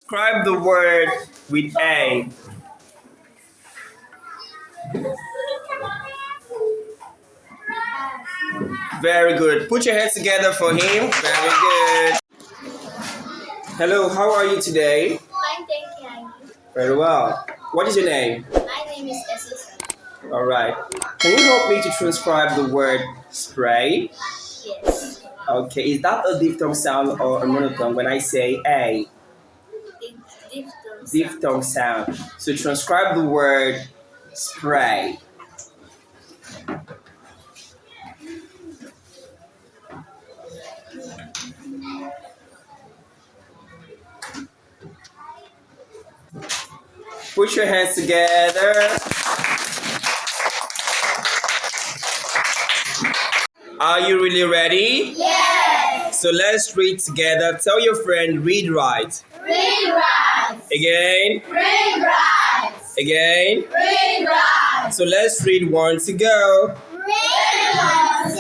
Describe the word with A. Very good. Put your hands together for him. Very good. Hello, how are you today? Fine, thank you. Very well. What is your name? My name is Esisa. Alright. Can you help me to transcribe the word spray? Yes. Okay, is that a diphthong sound or a monophthong when I say A? It's diphthong sound. Diphthong sound. So transcribe the word spray. Put your hands together. Are you really ready? Yes. So let's read together. Tell your friend, read right. Read right. Again. Read right. Again. Read right. So let's read one to go. Read right.